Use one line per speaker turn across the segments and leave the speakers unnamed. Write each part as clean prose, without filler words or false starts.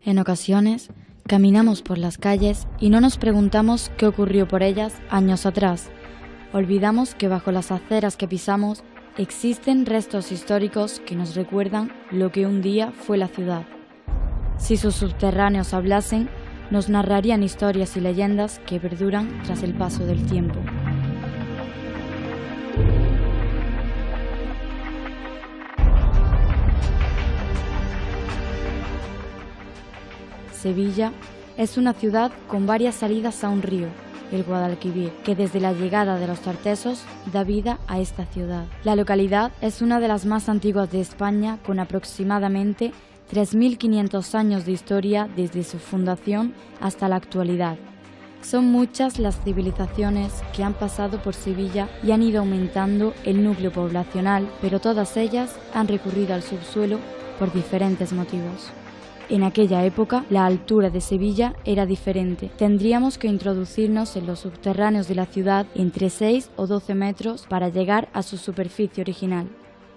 En ocasiones, caminamos por las calles y no nos preguntamos qué ocurrió por ellas años atrás. Olvidamos que bajo las aceras que pisamos existen restos históricos que nos recuerdan lo que un día fue la ciudad. Si sus subterráneos hablasen, nos narrarían historias y leyendas que perduran tras el paso del tiempo. Sevilla es una ciudad con varias salidas a un río, el Guadalquivir, que desde la llegada de los tartesos da vida a esta ciudad. La localidad es una de las más antiguas de España, con aproximadamente 3.500 años de historia desde su fundación hasta la actualidad. Son muchas las civilizaciones que han pasado por Sevilla y han ido aumentando el núcleo poblacional, pero todas ellas han recurrido al subsuelo por diferentes motivos. En aquella época, la altura de Sevilla era diferente. Tendríamos que introducirnos en los subterráneos de la ciudad entre 6 o 12 metros para llegar a su superficie original.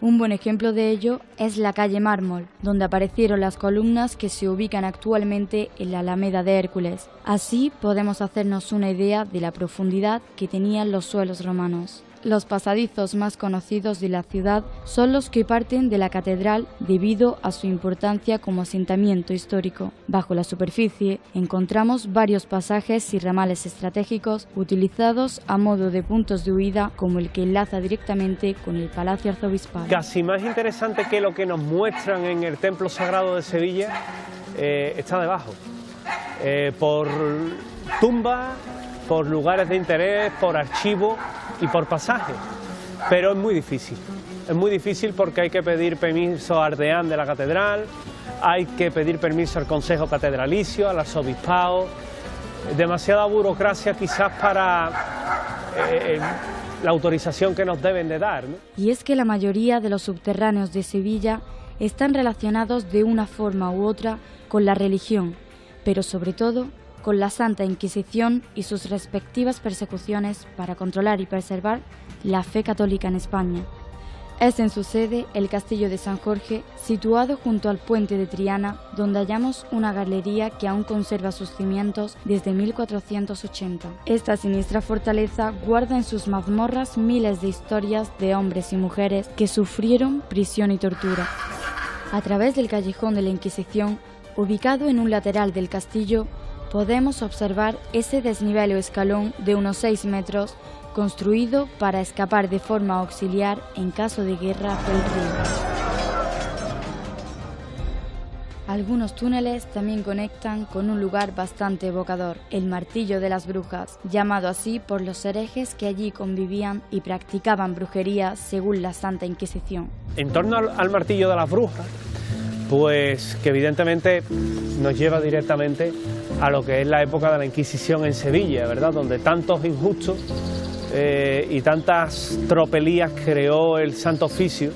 Un buen ejemplo de ello es la calle Mármol, donde aparecieron las columnas que se ubican actualmente en la Alameda de Hércules. Así podemos hacernos una idea de la profundidad que tenían los suelos romanos. Los pasadizos más conocidos de la ciudad son los que parten de la catedral debido a su importancia como asentamiento histórico. Bajo la superficie encontramos varios pasajes y ramales estratégicos utilizados a modo de puntos de huida, como el que enlaza directamente con el Palacio Arzobispal.
Casi más interesante que lo que nos muestran en el Templo Sagrado de Sevilla está debajo, por tumbas, por lugares de interés, por archivos y por pasajes, pero es muy difícil porque hay que pedir permiso al deán de la catedral, hay que pedir permiso al Consejo Catedralicio, al Arzobispado, demasiada burocracia quizás para la autorización que nos deben de dar, ¿no?
Y es que la mayoría de los subterráneos de Sevilla están relacionados de una forma u otra con la religión, pero sobre todo con la Santa Inquisición y sus respectivas persecuciones para controlar y preservar la fe católica en España. Es en su sede el Castillo de San Jorge, situado junto al puente de Triana, donde hallamos una galería que aún conserva sus cimientos desde 1480. Esta siniestra fortaleza guarda en sus mazmorras miles de historias de hombres y mujeres que sufrieron prisión y tortura. A través del Callejón de la Inquisición, ubicado en un lateral del castillo, podemos observar ese desnivel o escalón de unos 6 metros, construido para escapar de forma auxiliar en caso de guerra del río. Algunos túneles también conectan con un lugar bastante evocador, el Martillo de las Brujas, llamado así por los herejes que allí convivían y practicaban brujería según la Santa Inquisición.
En torno al Martillo de las Brujas, pues que evidentemente nos lleva directamente a lo que es la época de la Inquisición en Sevilla, ¿verdad?, donde tantos injustos y tantas tropelías creó el Santo Oficio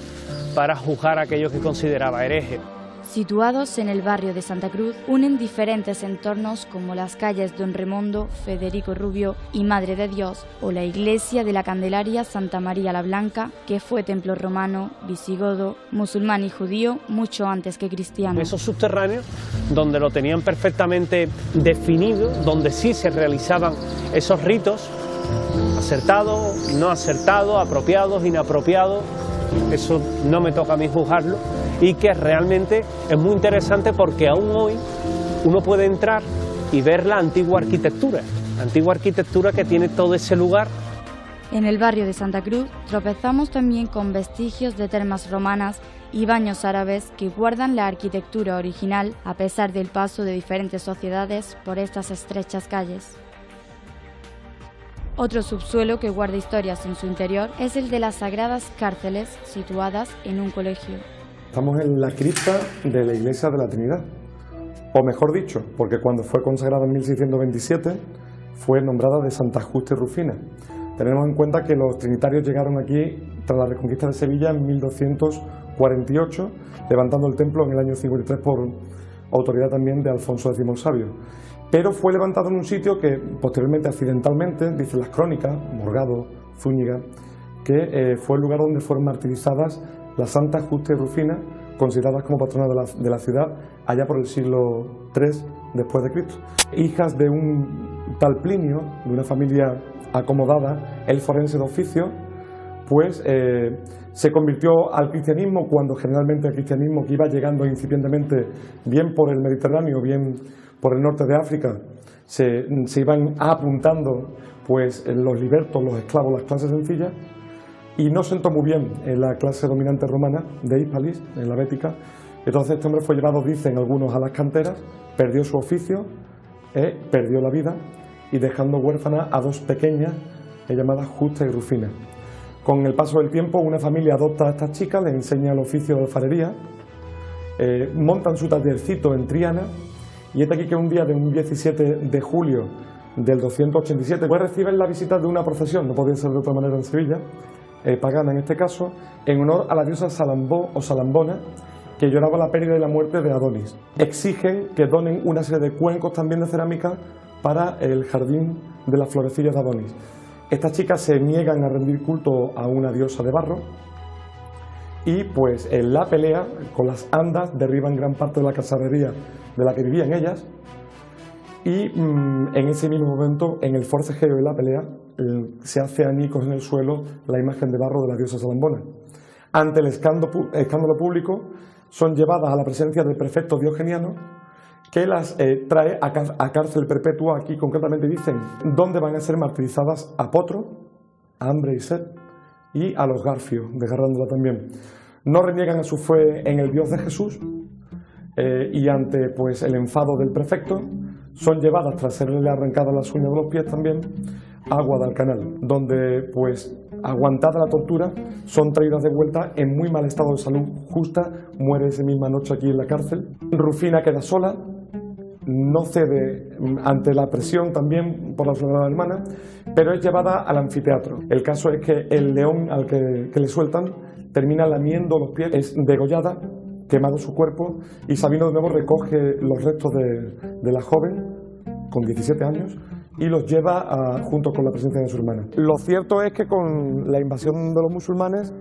para juzgar a aquellos que consideraba herejes.
Situados en el barrio de Santa Cruz, unen diferentes entornos como las calles Don Remondo, Federico Rubio y Madre de Dios, o la iglesia de la Candelaria Santa María la Blanca, que fue templo romano, visigodo, musulmán y judío mucho antes que cristiano.
Esos subterráneos, donde lo tenían perfectamente definido, donde sí se realizaban esos ritos, acertados, no acertados, apropiados, inapropiados, eso no me toca a mí juzgarlo, y que realmente es muy interesante porque aún hoy uno puede entrar y ver la antigua arquitectura que tiene todo ese lugar.
En el barrio de Santa Cruz tropezamos también con vestigios de termas romanas y baños árabes que guardan la arquitectura original a pesar del paso de diferentes sociedades por estas estrechas calles. Otro subsuelo que guarda historias en su interior es el de las sagradas cárceles situadas en un colegio.
Estamos en la cripta de la Iglesia de la Trinidad, o mejor dicho, porque cuando fue consagrada en 1627 fue nombrada de Santa Justa y Rufina. Tenemos en cuenta que los trinitarios llegaron aquí tras la reconquista de Sevilla en 1248, levantando el templo en el año 53 por autoridad también de Alfonso X el Sabio. Pero fue levantado en un sitio que posteriormente, accidentalmente, dicen las crónicas, Morgado, Zúñiga, que fue el lugar donde fueron martirizadas la Santa Justa y Rufina consideradas como patronas de la ciudad allá por el siglo III después de Cristo. Hijas de un tal Plinio, de una familia acomodada, el forense de oficio, pues se convirtió al cristianismo cuando generalmente el cristianismo, que iba llegando incipientemente bien por el Mediterráneo, bien por el norte de África, se iban apuntando pues los libertos, los esclavos, las clases sencillas, y no sentó muy bien en la clase dominante romana de Hispalis, en la Bética. Entonces este hombre fue llevado, dicen algunos, a las canteras, perdió su oficio, perdió la vida, y dejando huérfanas a dos pequeñas llamadas Justa y Rufina. Con el paso del tiempo, una familia adopta a estas chicas, les enseña el oficio de alfarería, montan su tallercito en Triana, y es aquí que un día de un 17 de julio del 287, pues reciben la visita de una procesión, no podía ser de otra manera en Sevilla, pagana en este caso, en honor a la diosa Salambó o Salambona, que lloraba la pérdida y la muerte de Adonis. Exigen que donen una serie de cuencos también de cerámica para el jardín de las florecillas de Adonis. Estas chicas se niegan a rendir culto a una diosa de barro y pues en la pelea con las andas derriban gran parte de la casarería de la que vivían ellas, y en ese mismo momento, en el forcejeo de la pelea, se hace añicos en el suelo la imagen de barro de la diosa Salambona. Ante el escándalo público, son llevadas a la presencia del prefecto Diogeniano, que las trae a cárcel perpetua. Aquí concretamente dicen dónde van a ser martirizadas a Potro, a Hambre y Sed, y a los Garfios, desgarrándola también. No reniegan a su fe en el Dios de Jesús, y ante pues el enfado del prefecto, son llevadas, tras serle arrancadas las uñas de los pies también, a Guadalcanal, donde pues aguantada la tortura, son traídas de vuelta en muy mal estado de salud. Justa muere esa misma noche aquí en la cárcel. Rufina queda sola, no cede ante la presión también por la soledad hermana, pero es llevada al anfiteatro. El caso es que el león al que le sueltan termina lamiendo los pies, es degollada, quemado su cuerpo, y Sabino de nuevo recoge los restos de la joven con 17 años y los lleva junto con la presencia de su hermana. Lo cierto es que con la invasión de los musulmanes,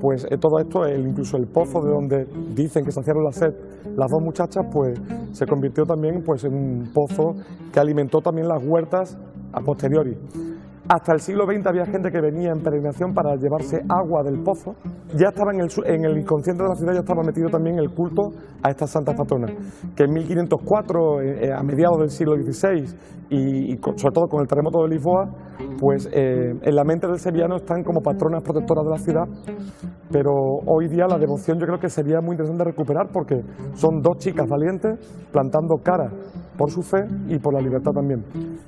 pues todo esto, incluso el pozo de donde dicen que saciaron la sed las dos muchachas, pues se convirtió también pues en un pozo que alimentó también las huertas a posteriori. Hasta el siglo XX había gente que venía en peregrinación para llevarse agua del pozo. Ya estaba en el inconsciente de la ciudad, ya estaba metido también el culto a estas santas patronas, que en 1504, a mediados del siglo XVI, y sobre todo con el terremoto de Lisboa, pues en la mente del sevillano están como patronas protectoras de la ciudad, pero hoy día la devoción yo creo que sería muy interesante recuperar, porque son dos chicas valientes plantando cara por su fe y por la libertad también.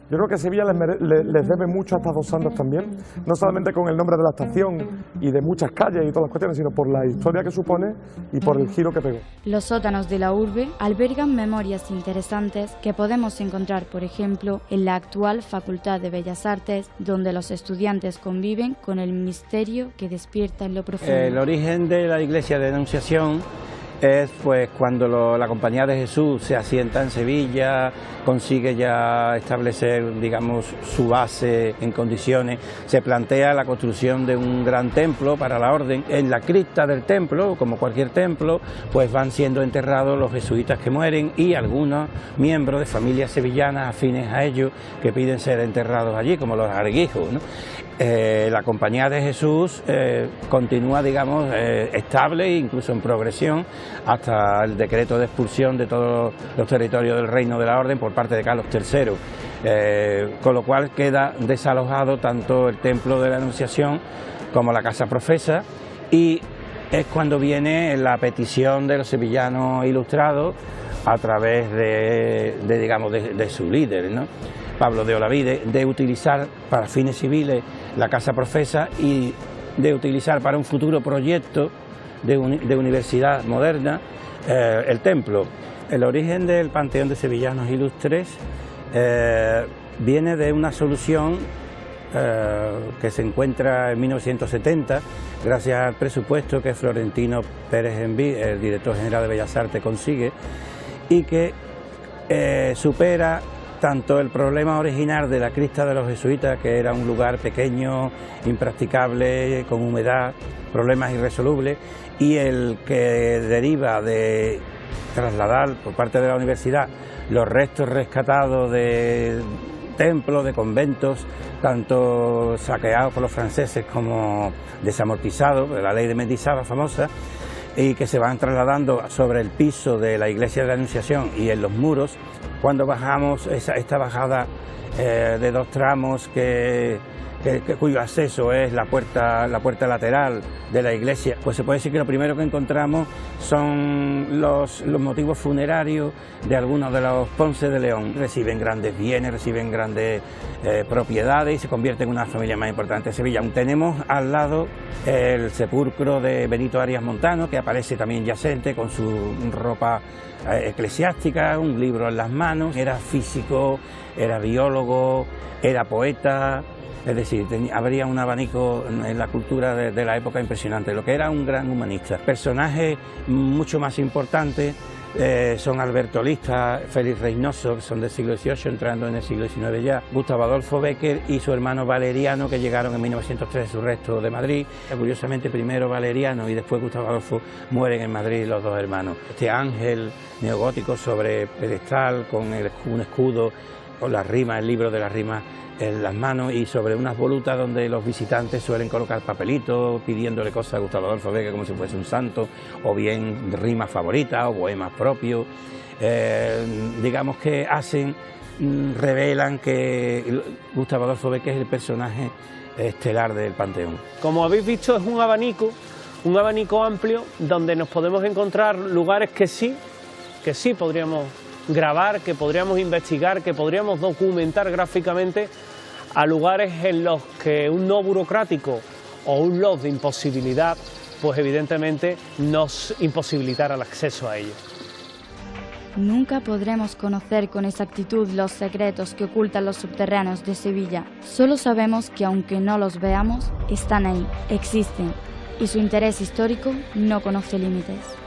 Yo creo que Sevilla les debe mucho a estas dos santas también, no solamente con el nombre de la estación y de muchas calles y todas las cuestiones, sino por la historia que supone y por el giro que pegó.
Los sótanos de la urbe albergan memorias interesantes que podemos encontrar, por ejemplo, en la actual Facultad de Bellas Artes, donde los estudiantes conviven con el misterio que despierta en lo profundo.
El origen de la Iglesia de Anunciación es pues cuando la Compañía de Jesús se asienta en Sevilla, consigue ya establecer, digamos, su base en condiciones, se plantea la construcción de un gran templo para la orden. En la cripta del templo, como cualquier templo, pues van siendo enterrados los jesuitas que mueren y algunos miembros de familias sevillanas afines a ellos que piden ser enterrados allí, como los Arguijos, ¿no? La Compañía de Jesús continúa, digamos, estable e incluso en progresión hasta el decreto de expulsión de todos los territorios del Reino de la Orden por parte de Carlos III, con lo cual queda desalojado tanto el Templo de la Anunciación como la Casa Profesa, y es cuando viene la petición de los sevillanos ilustrados a través de su líder, ¿no?, Pablo de Olavide, de utilizar para fines civiles la Casa Profesa y de utilizar para un futuro proyecto de universidad moderna el templo. El origen del Panteón de Sevillanos Ilustres viene de una solución que se encuentra en 1970, gracias al presupuesto que Florentino Pérez Enví, el director general de Bellas Artes, consigue, y que supera tanto el problema original de la cripta de los jesuitas, que era un lugar pequeño, impracticable, con humedad, problemas irresolubles, y el que deriva de trasladar por parte de la universidad los restos rescatados de templos, de conventos, tanto saqueados por los franceses como desamortizados, la ley de Mendizábal famosa, y que se van trasladando sobre el piso de la iglesia de la Anunciación y en los muros. Cuando bajamos esta bajada de 2 tramos cuyo acceso es la puerta lateral de la iglesia, pues se puede decir que lo primero que encontramos son los motivos funerarios de algunos de los Ponce de León. Reciben grandes bienes, reciben grandes propiedades y se convierten en una familia más importante de Sevilla. Tenemos al lado el sepulcro de Benito Arias Montano, que aparece también yacente con su ropa eclesiástica, un libro en las manos. Era físico, era biólogo, era poeta. Es decir, habría un abanico en la cultura de la época impresionante, lo que era un gran humanista. Personajes mucho más importantes son Alberto Lista, Félix Reynoso, que son del siglo XVIII, entrando en el siglo XIX ya, Gustavo Adolfo Bécquer y su hermano Valeriano, que llegaron en 1903 su resto de Madrid. Curiosamente, primero Valeriano y después Gustavo Adolfo mueren en Madrid los 2 hermanos. Este ángel neogótico sobre pedestal con un escudo, con las rimas, el libro de las rimas en las manos, y sobre unas volutas donde los visitantes suelen colocar papelitos pidiéndole cosas a Gustavo Adolfo Bécquer como si fuese un santo, o bien rimas favoritas o poemas propios. Digamos que revelan que Gustavo Adolfo Bécquer es el personaje estelar del Panteón.
Como habéis visto, es un abanico amplio donde nos podemos encontrar lugares que sí podríamos grabar, que podríamos investigar, que podríamos documentar gráficamente, a lugares en los que un no burocrático o un law de imposibilidad, pues evidentemente nos imposibilitará el acceso a ellos.
Nunca podremos conocer con exactitud los secretos que ocultan los subterráneos de Sevilla. Solo sabemos que aunque no los veamos, están ahí, existen, y su interés histórico no conoce límites.